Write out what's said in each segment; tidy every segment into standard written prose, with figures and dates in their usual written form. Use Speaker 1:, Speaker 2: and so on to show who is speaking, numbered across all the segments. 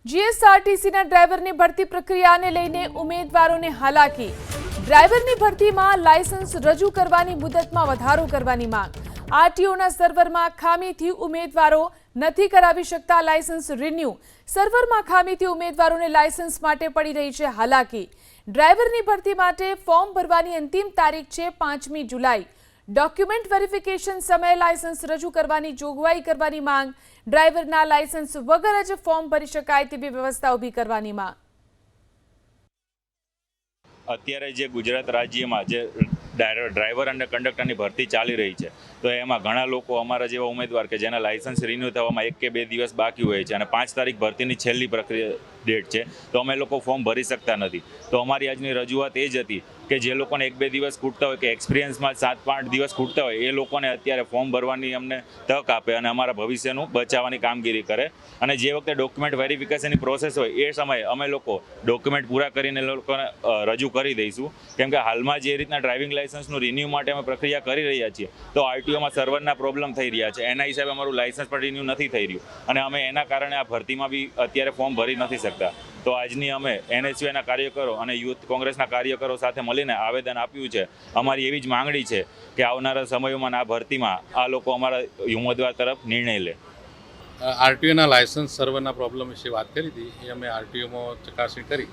Speaker 1: જીએસઆરટીસીના ડ્રાઈવરની ભરતી પ્રક્રિયાને લઈને ઉમેદવારોને હાલાકી। ડ્રાઈવરની ભરતીમાં લાયસન્સ રજૂ કરવાની મુદતમાં વધારો કરવાની માંગ। આરટીઓના સર્વરમાં ખામીથી ઉમેદવારો નથી કરાવી શકતા લાયસન્સ રિન્યુ। સર્વરમાં ખામીથી ઉમેદવારોને લાયસન્સ માટે પડી રહી છે હાલાકી। ડ્રાઈવરની ભરતી માટે ફોર્મ ભરવાની અંતિમ તારીખ છે 5મી જુલાઈ। ડોક્યુમેન્ટ વેરિફિકેશન સમયે લાયસન્સ રજૂ કરવાની જોગવાઈ કરવાની માંગ। ડ્રાઈવરના લાયસન્સ વગર જ ફોર્મ ભરી શકાય તેવી વ્યવસ્થા ઊભી કરવાની માંગ।
Speaker 2: અત્યારે જે ગુજરાત રાજ્યમાં જે ડ્રાઈવર અને કંડક્ટરની ભરતી ચાલી રહી છે તો એમાં ઘણા લોકો અમારા જેવા ઉમેદવાર કે જેના લાયસન્સ રિન્યૂ થવામાં 1 કે 2 દિવસ બાકી હોય છે અને 5 તારીખ ભરતીની છેલ્લી પ્રક્રિયા ડેટ છે તો અમે લોકો ફોર્મ ભરી શકતા નથી। તો અમારી આજની રજૂઆત એ જ હતી કે જે લોકોને 1-2 દિવસ ખૂટતા હોય કે એક્સપિરિયન્સમાં 7-8 દિવસ ખૂટતા હોય એ લોકોને અત્યારે ફોર્મ ભરવાની અમને તક આપે અને અમારા ભવિષ્યનું બચાવવાની કામગીરી કરે। અને જે વખતે ડોક્યુમેન્ટ વેરિફિકેશનની પ્રોસેસ હોય એ સમયે અમે લોકો ડોક્યુમેન્ટ પૂરા કરીને લોકોને રજૂ કરી દઈશું। કેમ કે હાલમાં જે રીતના ડ્રાઇવિંગ લાયસન્સનું રિન્યૂ માટે અમે પ્રક્રિયા કરી રહ્યા છીએ તો આરટીઓમાં સર્વરના પ્રોબ્લેમ થઈ રહ્યા છે, એના હિસાબે અમારું લાયસન્સ પણ રિન્યૂ નથી થઈ રહ્યું અને અમે એના કારણે આ ભરતીમાં બી અત્યારે ફોર્મ ભરી નથી શકતા। તો આજની અમે એનએસયુના કાર્યકરો અને યુથ કોંગ્રેસના કાર્યકરો સાથે મળીને આવેદન આપ્યું છે। અમારી એવી જ માંગણી છે કે આવનારા સમયોમાં આ ભરતીમાં આ લોકો અમારા ઉમેદવાર તરફ નિર્ણય લે।
Speaker 3: આરટીઓના લાયસન્સ સર્વરના પ્રોબ્લેમ વિશે વાત કરી હતી એ અમે આરટીઓમાં ચકાસણી કરી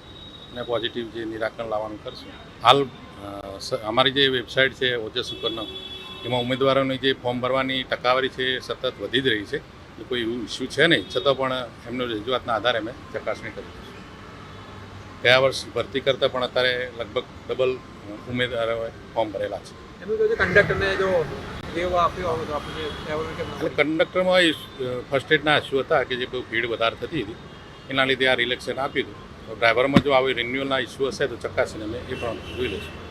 Speaker 3: અને પોઝિટિવ જે નિરાકરણ લાવવાનું કરશું। હાલ અમારી જે વેબસાઇટ છે ઓજસ ઉપરનો એમાં ઉમેદવારોની જે ફોર્મ ભરવાની ટકાવારી છે એ સતત વધી જ રહી છે, કોઈ એવું ઇસ્યુ છે નહીં, છતાં પણ એમનો રજૂઆતના આધારે અમે ચકાસણી કરી છે। ગયા વર્ષ ભરતી કરતાં પણ અત્યારે લગભગ ડબલ ઉમેદવારોએ ફોર્મ ભરેલા છે। કંડક્ટરમાં ફર્સ્ટ એડના ઇસ્યુ હતા કે જે બહુ ભીડ વધારે થતી હતી એના લીધે આ રિલેક્શન આપ્યું હતું। ડ્રાઈવરમાં જો આવી રિન્યુઅલના ઇસ્યુ હશે તો ચકાસીને અમે એ પણ જોઈ લઈશું।